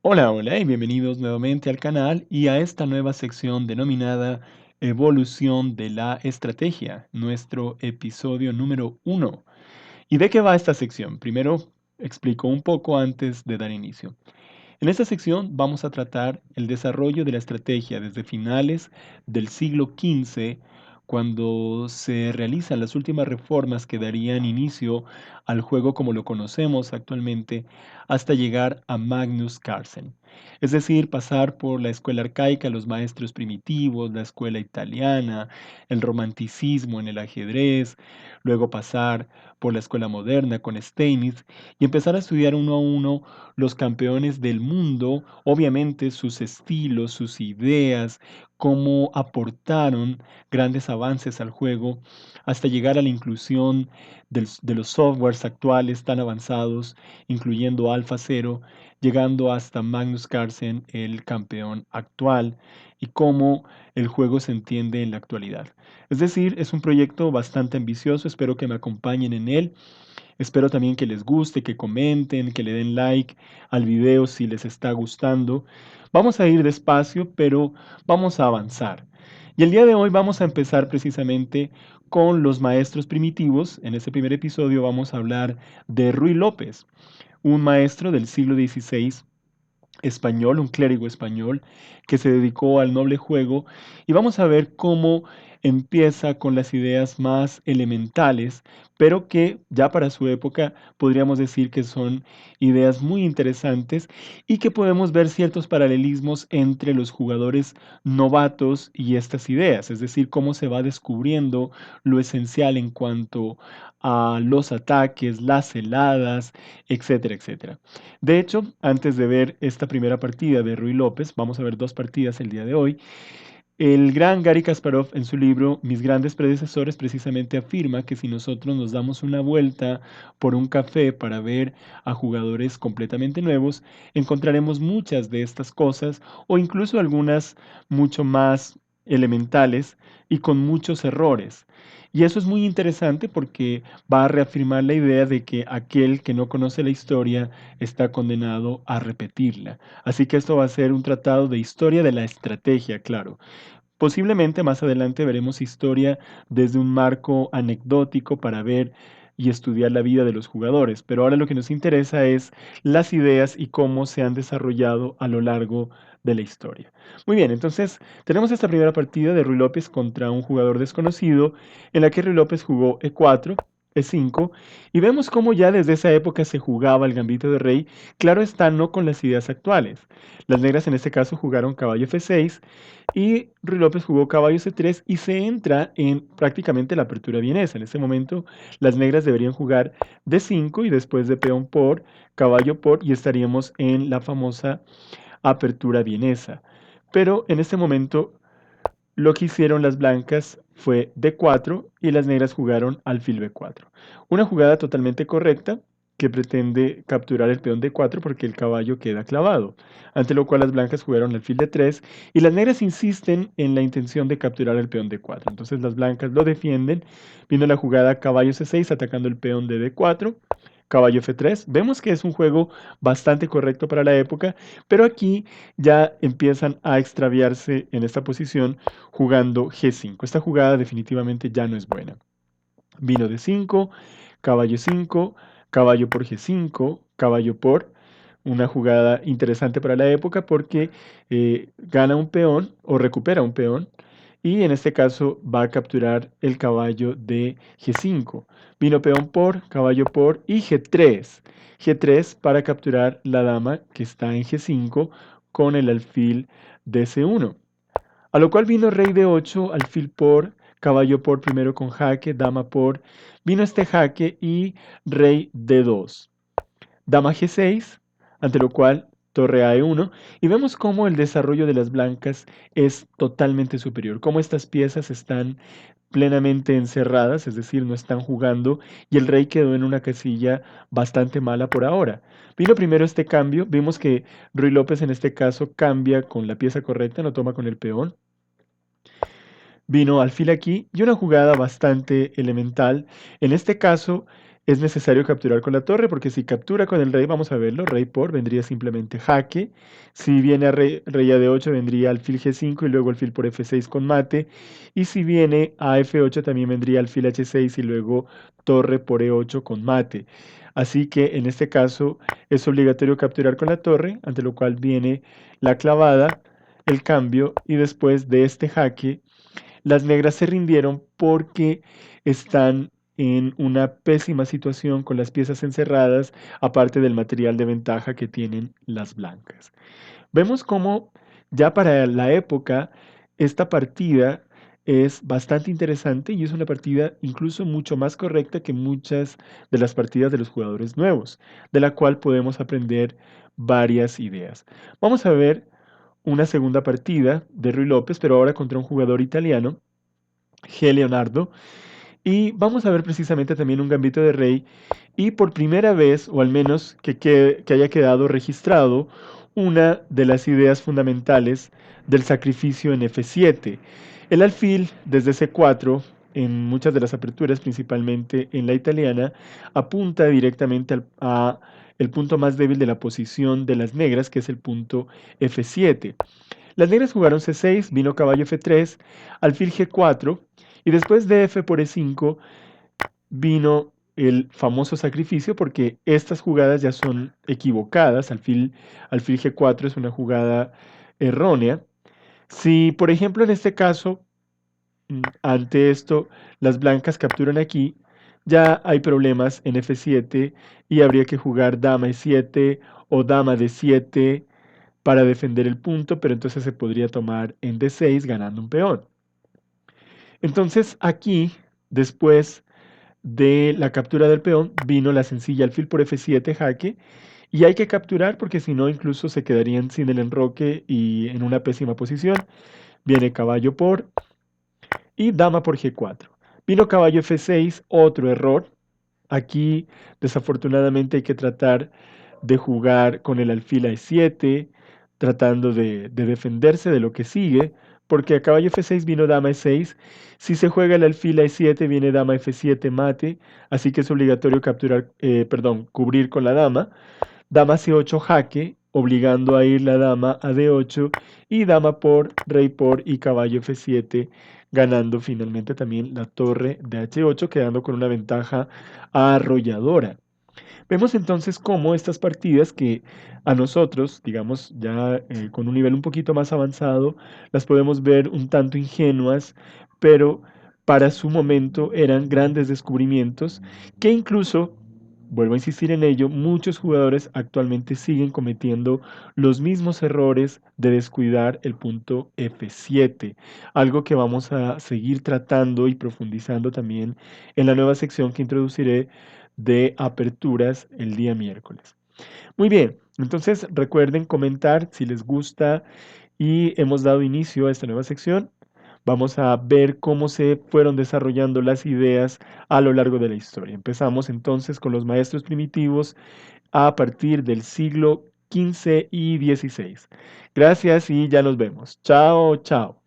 Hola, hola y bienvenidos nuevamente al canal y a esta nueva sección denominada Evolución de la Estrategia, nuestro episodio número 1. ¿Y de qué va esta sección? Primero explico un poco antes de dar inicio. En esta sección vamos a tratar el desarrollo de la estrategia desde finales del siglo XV, cuando se realizan las últimas reformas que darían inicio al juego como lo conocemos actualmente, hasta llegar a Magnus Carlsen. Es decir, pasar por la escuela arcaica, los maestros primitivos, la escuela italiana, el romanticismo en el ajedrez, luego pasar por la escuela moderna con Steinitz y empezar a estudiar uno a uno los campeones del mundo, obviamente sus estilos, sus ideas, cómo aportaron grandes avances al juego, hasta llegar a la inclusión de los softwares actuales tan avanzados, incluyendo Alpha Zero, llegando hasta Magnus Carlsen, el campeón actual, y cómo el juego se entiende en la actualidad. Es decir, es un proyecto bastante ambicioso, espero que me acompañen en él. Espero también que les guste, que comenten, que le den like al video si les está gustando. Vamos a ir despacio, pero vamos a avanzar. Y el día de hoy vamos a empezar precisamente con los maestros primitivos. En este primer episodio vamos a hablar de Ruy López, un maestro del siglo XVI español, un clérigo español que se dedicó al noble juego y vamos a ver cómo empieza con las ideas más elementales, pero que ya para su época podríamos decir que son ideas muy interesantes y que podemos ver ciertos paralelismos entre los jugadores novatos y estas ideas, es decir, cómo se va descubriendo lo esencial en cuanto a los ataques, las heladas, etcétera, etcétera. De hecho, antes de ver esta primera partida de Ruy López, vamos a ver dos partidas el día de hoy. El gran Gary Kasparov en su libro Mis grandes predecesores precisamente afirma que si nosotros nos damos una vuelta por un café para ver a jugadores completamente nuevos, encontraremos muchas de estas cosas o incluso algunas mucho más elementales y con muchos errores. Y eso es muy interesante porque va a reafirmar la idea de que aquel que no conoce la historia está condenado a repetirla. Así que esto va a ser un tratado de historia de la estrategia, claro. Posiblemente más adelante veremos historia desde un marco anecdótico para ver y estudiar la vida de los jugadores, pero ahora lo que nos interesa es las ideas y cómo se han desarrollado a lo largo de la historia. Muy bien, entonces tenemos esta primera partida de Ruy López contra un jugador desconocido en la que Ruy López jugó E4, E5 y vemos cómo ya desde esa época se jugaba el gambito de rey, claro está, no con las ideas actuales. Las negras en este caso jugaron caballo F6 y Ruy López jugó caballo C3 y se entra en prácticamente la apertura vienesa. En ese momento las negras deberían jugar D5 y después de peón por, caballo por y estaríamos en la famosa apertura vienesa. Pero en este momento lo que hicieron las blancas fue D4 y las negras jugaron alfil B4. Una jugada totalmente correcta que pretende capturar el peón D4 porque el caballo queda clavado, ante lo cual las blancas jugaron alfil D3 y las negras insisten en la intención de capturar el peón D4. Entonces las blancas lo defienden, vino la jugada caballo C6 atacando el peón de D4, caballo F3. Vemos que es un juego bastante correcto para la época, pero aquí ya empiezan a extraviarse en esta posición jugando G5. Esta jugada definitivamente ya no es buena. Vino D5, caballo 5, caballo por G5, caballo por, una jugada interesante para la época porque gana un peón o recupera un peón y en este caso va a capturar el caballo de G5. Vino peón por, caballo por y G3. G3 para capturar la dama que está en G5 con el alfil de C1. A lo cual vino rey de 8, alfil por, caballo por primero con jaque, dama por, vino este jaque y rey de 2. Dama G6, ante lo cual torre a E1, y vemos cómo el desarrollo de las blancas es totalmente superior, cómo estas piezas están plenamente encerradas, es decir, no están jugando, y el rey quedó en una casilla bastante mala por ahora. Vino primero este cambio, vimos que Ruy López en este caso cambia con la pieza correcta, no toma con el peón, vino alfil aquí y una jugada bastante elemental. En este caso, es necesario capturar con la torre, porque si captura con el rey, vamos a verlo, rey por, vendría simplemente jaque. Si viene a rey a D8, vendría alfil G5 y luego alfil por F6 con mate. Y si viene a F8, también vendría alfil H6 y luego torre por E8 con mate. Así que en este caso es obligatorio capturar con la torre, ante lo cual viene la clavada, el cambio y después de este jaque las negras se rindieron porque están en una pésima situación con las piezas encerradas, aparte del material de ventaja que tienen las blancas. Vemos cómo ya para la época esta partida es bastante interesante y es una partida incluso mucho más correcta que muchas de las partidas de los jugadores nuevos, de la cual podemos aprender varias ideas. Vamos a ver una segunda partida de Ruy López, pero ahora contra un jugador italiano, G. Leonardo, y vamos a ver precisamente también un gambito de rey y por primera vez, o al menos que haya quedado registrado, una de las ideas fundamentales del sacrificio en F7. El alfil desde C4, en muchas de las aperturas, principalmente en la italiana, apunta directamente a el punto más débil de la posición de las negras, que es el punto F7. Las negras jugaron C6, vino caballo F3, alfil G4 y después de F por E5 vino el famoso sacrificio porque estas jugadas ya son equivocadas. Alfil G4 es una jugada errónea. Si, por ejemplo, en este caso, ante esto, las blancas capturan aquí, ya hay problemas en F7 y habría que jugar dama E7 o dama D7 para defender el punto, pero entonces se podría tomar en D6 ganando un peón. Entonces aquí, después de la captura del peón, vino la sencilla alfil por F7 jaque, y hay que capturar porque si no incluso se quedarían sin el enroque y en una pésima posición. Viene caballo por y dama por G4. Vino caballo F6, otro error. Aquí desafortunadamente hay que tratar de jugar con el alfil a E7, tratando de defenderse de lo que sigue, porque a caballo F6 vino dama E6, si se juega el alfil a E7 viene dama F7 mate, así que es obligatorio cubrir con la dama. Dama C8 jaque, obligando a ir la dama a D8 y dama por, rey por y caballo F7, ganando finalmente también la torre de H8, quedando con una ventaja arrolladora. Vemos entonces cómo estas partidas que a nosotros, digamos, ya con un nivel un poquito más avanzado, las podemos ver un tanto ingenuas, pero para su momento eran grandes descubrimientos que incluso, vuelvo a insistir en ello, muchos jugadores actualmente siguen cometiendo los mismos errores de descuidar el punto F7, algo que vamos a seguir tratando y profundizando también en la nueva sección que introduciré de aperturas el día miércoles. Muy bien, entonces recuerden comentar si les gusta y hemos dado inicio a esta nueva sección. Vamos a ver cómo se fueron desarrollando las ideas a lo largo de la historia. Empezamos entonces con los maestros primitivos a partir del siglo XV y XVI. Gracias y ya nos vemos. Chao, chao.